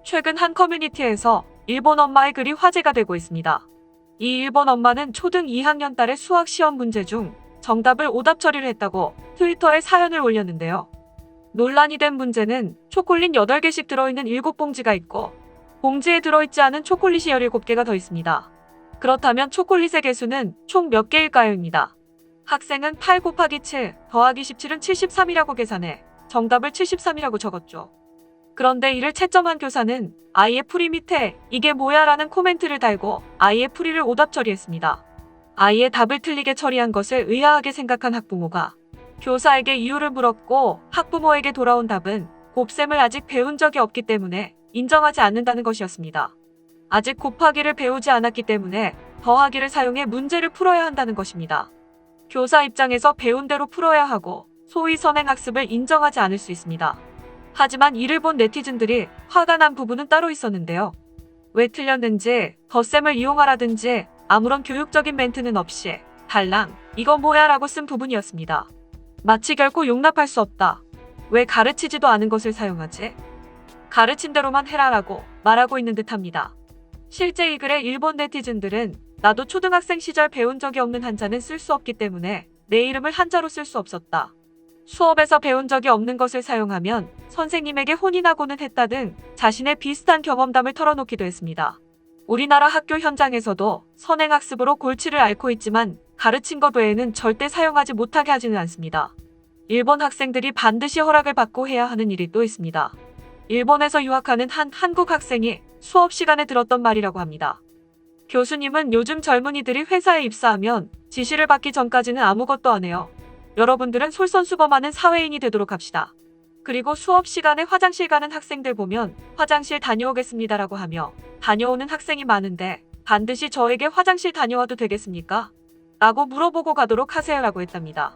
최근 한 커뮤니티에서 일본 엄마의 글이 화제가 되고 있습니다. 이 일본 엄마는 초등 2학년 딸의 수학 시험 문제 중 정답을 오답 처리를 했다고 트위터에 사연을 올렸는데요. 논란이 된 문제는 초콜릿 8개씩 들어있는 7봉지가 있고 봉지에 들어있지 않은 초콜릿이 17개가 더 있습니다. 그렇다면 초콜릿의 개수는 총 몇 개일까요? 입니다. 학생은 8 곱하기 7 더하기 17은 73이라고 계산해 정답을 73이라고 적었죠. 그런데 이를 채점한 교사는 아이의 풀이 밑에 이게 뭐야 라는 코멘트를 달고 아이의 풀이를 오답 처리했습니다. 아이의 답을 틀리게 처리한 것을 의아하게 생각한 학부모가 교사에게 이유를 물었고 학부모에게 돌아온 답은 곱셈을 아직 배운 적이 없기 때문에 인정하지 않는다는 것이었습니다. 아직 곱하기를 배우지 않았기 때문에 더하기를 사용해 문제를 풀어야 한다는 것입니다. 교사 입장에서 배운 대로 풀어야 하고 소위 선행학습을 인정하지 않을 수 있습니다. 하지만 이를 본 네티즌들이 화가 난 부분은 따로 있었는데요. 왜 틀렸는지 덧셈을 이용하라든지 아무런 교육적인 멘트는 없이 달랑 이거 뭐야 라고 쓴 부분이었습니다. 마치 결코 용납할 수 없다. 왜 가르치지도 않은 것을 사용하지? 가르친 대로만 해라라고 말하고 있는 듯합니다. 실제 이 글에 일본 네티즌들은 나도 초등학생 시절 배운 적이 없는 한자는 쓸 수 없기 때문에 내 이름을 한자로 쓸 수 없었다. 수업에서 배운 적이 없는 것을 사용하면 선생님에게 혼이 나고는 했다 등 자신의 비슷한 경험담을 털어놓기도 했습니다. 우리나라 학교 현장에서도 선행학습으로 골치를 앓고 있지만 가르친 것 외에는 절대 사용하지 못하게 하지는 않습니다. 일본 학생들이 반드시 허락을 받고 해야 하는 일이 또 있습니다. 일본에서 유학하는 한 한국 학생이 수업 시간에 들었던 말이라고 합니다. 교수님은 요즘 젊은이들이 회사에 입사하면 지시를 받기 전까지는 아무것도 안 해요. 여러분들은 솔선수범하는 사회인이 되도록 합시다. 그리고 수업 시간에 화장실 가는 학생들 보면 화장실 다녀오겠습니다라고 하며 다녀오는 학생이 많은데 반드시 저에게 화장실 다녀와도 되겠습니까? 라고 물어보고 가도록 하세요라고 했답니다.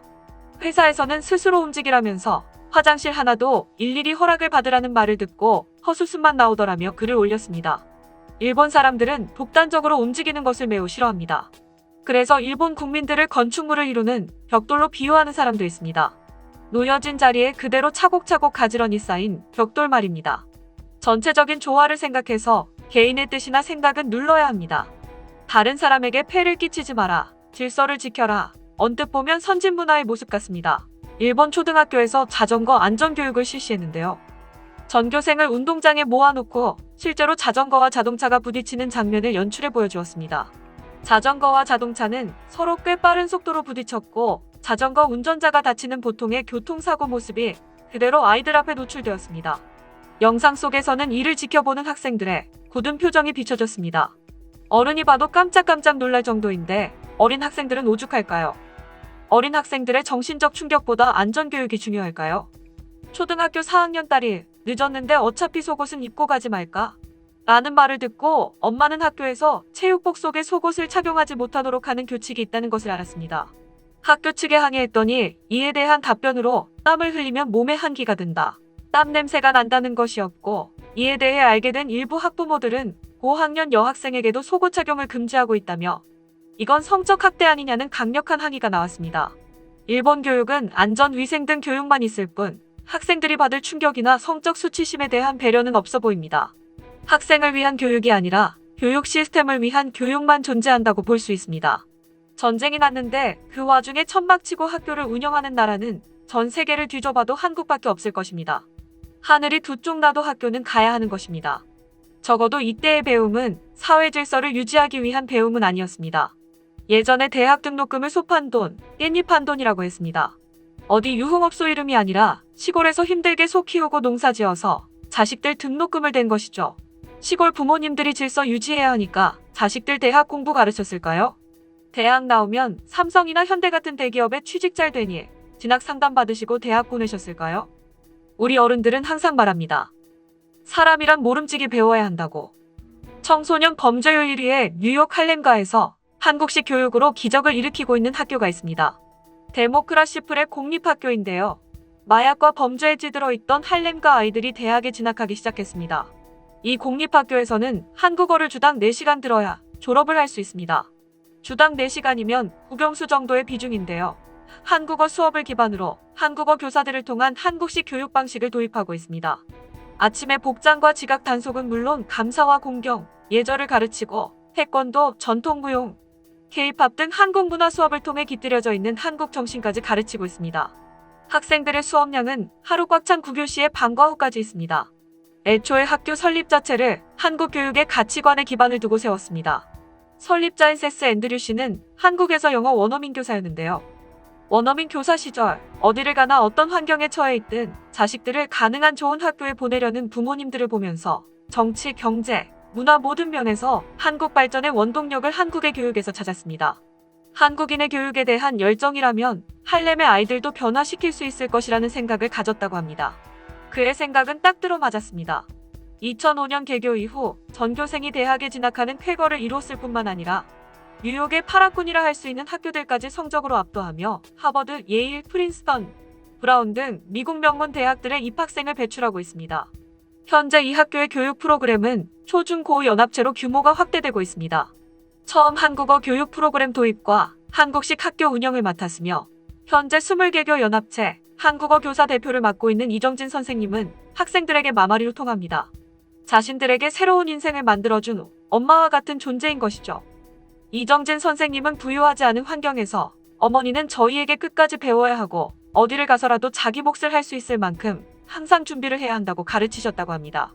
회사에서는 스스로 움직이라면서 화장실 하나도 일일이 허락을 받으라는 말을 듣고 헛웃음만 나오더라며 글을 올렸습니다. 일본 사람들은 독단적으로 움직이는 것을 매우 싫어합니다. 그래서 일본 국민들을 건축물을 이루는 벽돌로 비유하는 사람도 있습니다. 놓여진 자리에 그대로 차곡차곡 가지런히 쌓인 벽돌 말입니다. 전체적인 조화를 생각해서 개인의 뜻이나 생각은 눌러야 합니다. 다른 사람에게 폐를 끼치지 마라. 질서를 지켜라. 언뜻 보면 선진문화의 모습 같습니다. 일본 초등학교에서 자전거 안전교육을 실시했는데요. 전교생을 운동장에 모아놓고 실제로 자전거와 자동차가 부딪히는 장면을 연출해 보여주었습니다. 자전거와 자동차는 서로 꽤 빠른 속도로 부딪혔고 자전거 운전자가 다치는 보통의 교통사고 모습이 그대로 아이들 앞에 노출되었습니다. 영상 속에서는 이를 지켜보는 학생들의 굳은 표정이 비춰졌습니다. 어른이 봐도 깜짝깜짝 놀랄 정도인데 어린 학생들은 오죽할까요? 어린 학생들의 정신적 충격보다 안전교육이 중요할까요? 초등학교 4학년 딸이 늦었는데 어차피 속옷은 입고 가지 말까? 라는 말을 듣고 엄마는 학교에서 체육복 속에 속옷을 착용하지 못하도록 하는 규칙이 있다는 것을 알았습니다. 학교 측에 항의했더니 이에 대한 답변으로 땀을 흘리면 몸에 한기가 든다. 땀 냄새가 난다는 것이었고 이에 대해 알게 된 일부 학부모들은 고학년 여학생에게도 속옷 착용을 금지하고 있다며 이건 성적 학대 아니냐는 강력한 항의가 나왔습니다. 일본 교육은 안전, 위생 등 교육만 있을 뿐 학생들이 받을 충격이나 성적 수치심에 대한 배려는 없어 보입니다. 학생을 위한 교육이 아니라 교육 시스템을 위한 교육만 존재한다고 볼 수 있습니다. 전쟁이 났는데 그 와중에 천막치고 학교를 운영하는 나라는 전 세계를 뒤져봐도 한국밖에 없을 것입니다. 하늘이 두 쪽 나도 학교는 가야 하는 것입니다. 적어도 이때의 배움은 사회 질서를 유지하기 위한 배움은 아니었습니다. 예전에 대학 등록금을 소판돈, 깻잎한돈이라고 했습니다. 어디 유흥업소 이름이 아니라 시골에서 힘들게 소 키우고 농사지어서 자식들 등록금을 댄 것이죠. 시골 부모님들이 질서 유지해야 하니까 자식들 대학 공부 가르쳤을까요? 대학 나오면 삼성이나 현대 같은 대기업에 취직 잘 되니 진학 상담 받으시고 대학 보내셨을까요? 우리 어른들은 항상 말합니다. 사람이란 모름지기 배워야 한다고. 청소년 범죄율 1위의 뉴욕 할렘가에서 한국식 교육으로 기적을 일으키고 있는 학교가 있습니다. 데모크라시플의 공립학교인데요. 마약과 범죄에 찌들어 있던 할렘가 아이들이 대학에 진학하기 시작했습니다. 이 공립학교에서는 한국어를 주당 4시간 들어야 졸업을 할 수 있습니다. 주당 4시간이면 국영수 정도의 비중인데요. 한국어 수업을 기반으로 한국어 교사들을 통한 한국식 교육 방식을 도입하고 있습니다. 아침에 복장과 지각 단속은 물론 감사와 공경, 예절을 가르치고 태권도, 전통무용, K-팝 등 한국 문화 수업을 통해 깃들여져 있는 한국 정신까지 가르치고 있습니다. 학생들의 수업량은 하루 꽉 찬 9교시에 방과 후까지 있습니다. 애초에 학교 설립 자체를 한국 교육의 가치관에 기반을 두고 세웠습니다. 설립자인 세스 앤드류 씨는 한국에서 영어 원어민 교사였는데요. 원어민 교사 시절 어디를 가나 어떤 환경에 처해 있든 자식들을 가능한 좋은 학교에 보내려는 부모님들을 보면서 정치, 경제, 문화 모든 면에서 한국 발전의 원동력을 한국의 교육에서 찾았습니다. 한국인의 교육에 대한 열정이라면 할렘의 아이들도 변화시킬 수 있을 것이라는 생각을 가졌다고 합니다. 그의 생각은 딱 들어맞았습니다. 2005년 개교 이후 전교생이 대학에 진학하는 쾌거를 이뤘을 뿐만 아니라 뉴욕의 8학군이라 할 수 있는 학교들까지 성적으로 압도하며 하버드, 예일, 프린스턴, 브라운 등 미국 명문 대학들의 입학생을 배출하고 있습니다. 현재 이 학교의 교육 프로그램은 초중고 연합체로 규모가 확대되고 있습니다. 처음 한국어 교육 프로그램 도입과 한국식 학교 운영을 맡았으며 현재 20개교 연합체 한국어 교사 대표를 맡고 있는 이정진 선생님은 학생들에게 마마리로 통합니다. 자신들에게 새로운 인생을 만들어준 엄마와 같은 존재인 것이죠. 이정진 선생님은 부유하지 않은 환경에서 어머니는 저희에게 끝까지 배워야 하고 어디를 가서라도 자기 몫을 할 수 있을 만큼 항상 준비를 해야 한다고 가르치셨다고 합니다.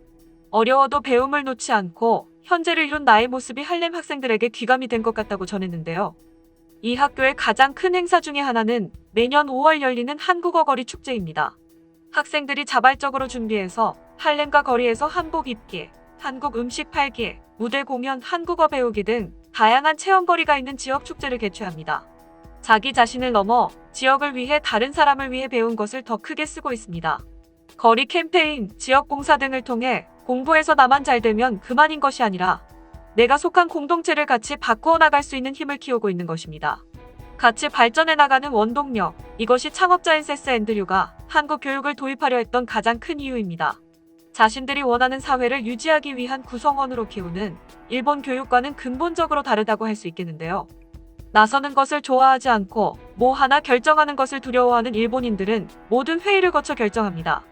어려워도 배움을 놓지 않고 현재를 이룬 나의 모습이 할렘 학생들에게 귀감이 된 것 같다고 전했는데요. 이 학교의 가장 큰 행사 중에 하나는 매년 5월 열리는 한국어 거리 축제입니다. 학생들이 자발적으로 준비해서 할렘과 거리에서 한복 입기, 한국 음식 팔기, 무대 공연, 한국어 배우기 등 다양한 체험거리가 있는 지역 축제를 개최합니다. 자기 자신을 넘어 지역을 위해 다른 사람을 위해 배운 것을 더 크게 쓰고 있습니다. 거리 캠페인, 지역 봉사 등을 통해 공부해서 나만 잘 되면 그만인 것이 아니라 내가 속한 공동체를 같이 바꾸어 나갈 수 있는 힘을 키우고 있는 것입니다. 같이 발전해 나가는 원동력, 이것이 창업자인 세스 앤드류가 한국 교육을 도입하려 했던 가장 큰 이유입니다. 자신들이 원하는 사회를 유지하기 위한 구성원으로 키우는 일본 교육과는 근본적으로 다르다고 할 수 있겠는데요. 나서는 것을 좋아하지 않고 뭐 하나 결정하는 것을 두려워하는 일본인들은 모든 회의를 거쳐 결정합니다.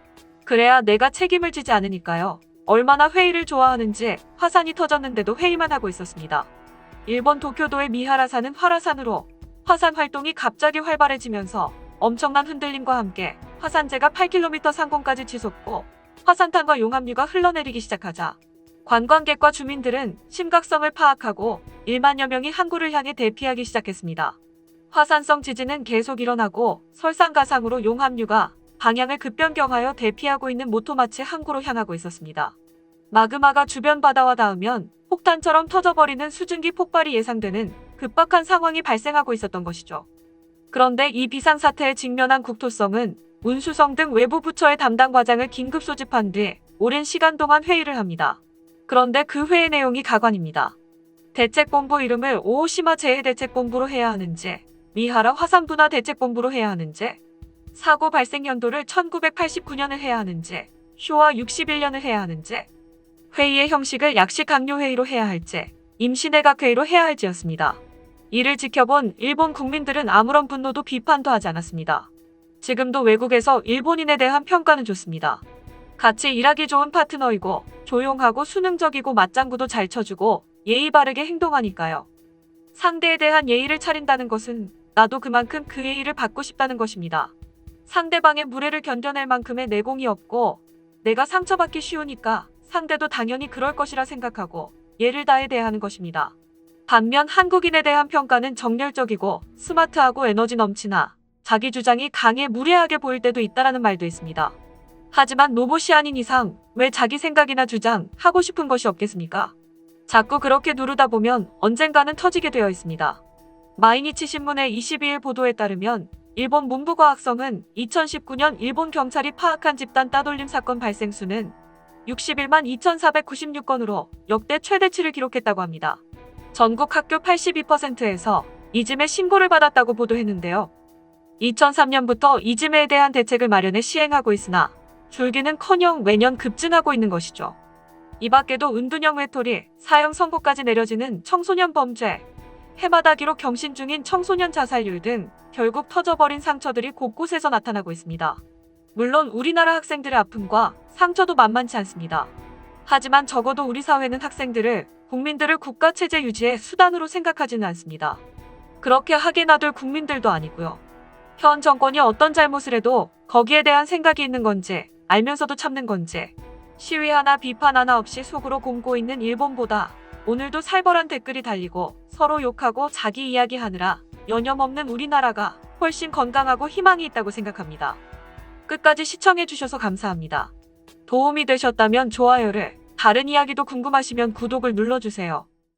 그래야 내가 책임을 지지 않으니까요. 얼마나 회의를 좋아하는지 화산이 터졌는데도 회의만 하고 있었습니다. 일본 도쿄도의 미하라산은 활화산으로 화산 활동이 갑자기 활발해지면서 엄청난 흔들림과 함께 화산재가 8km 상공까지 치솟고 화산탄과 용암류가 흘러내리기 시작하자 관광객과 주민들은 심각성을 파악하고 1만여 명이 항구를 향해 대피하기 시작했습니다. 화산성 지진은 계속 일어나고 설상가상으로 용암류가 방향을 급변경하여 대피하고 있는 모토마치 항구로 향하고 있었습니다. 마그마가 주변 바다와 닿으면 폭탄처럼 터져버리는 수증기 폭발이 예상되는 급박한 상황이 발생하고 있었던 것이죠. 그런데 이 비상사태에 직면한 국토성은 운수성 등 외부 부처의 담당 과장을 긴급 소집한 뒤 오랜 시간 동안 회의를 합니다. 그런데 그 회의 내용이 가관입니다. 대책본부 이름을 오오시마 재해대책본부로 해야 하는지, 미하라 화산분화 대책본부로 해야 하는지, 사고 발생 연도를 1989년을 해야 하는지, 쇼와 61년을 해야 하는지, 회의의 형식을 약식 강요회의로 해야 할지, 임시내각회의로 해야 할지였습니다. 이를 지켜본 일본 국민들은 아무런 분노도 비판도 하지 않았습니다. 지금도 외국에서 일본인에 대한 평가는 좋습니다. 같이 일하기 좋은 파트너이고 조용하고 수능적이고 맞장구도 잘 쳐주고 예의 바르게 행동하니까요. 상대에 대한 예의를 차린다는 것은 나도 그만큼 그 예의를 받고 싶다는 것입니다. 상대방의 무례를 견뎌낼 만큼의 내공이 없고 내가 상처받기 쉬우니까 상대도 당연히 그럴 것이라 생각하고 예를 다해 대하는 것입니다. 반면 한국인에 대한 평가는 정열적이고 스마트하고 에너지 넘치나 자기 주장이 강해 무례하게 보일 때도 있다라는 말도 있습니다. 하지만 로봇이 아닌 이상 왜 자기 생각이나 주장, 하고 싶은 것이 없겠습니까? 자꾸 그렇게 누르다 보면 언젠가는 터지게 되어 있습니다. 마이니치 신문의 22일 보도에 따르면 일본 문부과학성은 2019년 일본 경찰이 파악한 집단 따돌림 사건 발생 수는 61만 2,496건으로 역대 최대치를 기록했다고 합니다. 전국 학교 82%에서 이즘에 신고를 받았다고 보도했는데요. 2003년부터 이즘에 대한 대책을 마련해 시행하고 있으나 줄기는커녕 매년 급증하고 있는 것이죠. 이 밖에도 은둔형 외톨이, 사형 선고까지 내려지는 청소년 범죄, 해마다 기록 경신 중인 청소년 자살률 등 결국 터져버린 상처들이 곳곳에서 나타나고 있습니다. 물론 우리나라 학생들의 아픔과 상처도 만만치 않습니다. 하지만 적어도 우리 사회는 학생들을, 국민들을 국가 체제 유지의 수단으로 생각하지는 않습니다. 그렇게 하게 놔둘 국민들도 아니고요. 현 정권이 어떤 잘못을 해도 거기에 대한 생각이 있는 건지, 알면서도 참는 건지, 시위 하나 비판 하나 없이 속으로 곰고 있는 일본보다 오늘도 살벌한 댓글이 달리고 서로 욕하고 자기 이야기하느라 여념없는 우리나라가 훨씬 건강하고 희망이 있다고 생각합니다. 끝까지 시청해주셔서 감사합니다. 도움이 되셨다면 좋아요를, 다른 이야기도 궁금하시면 구독을 눌러주세요.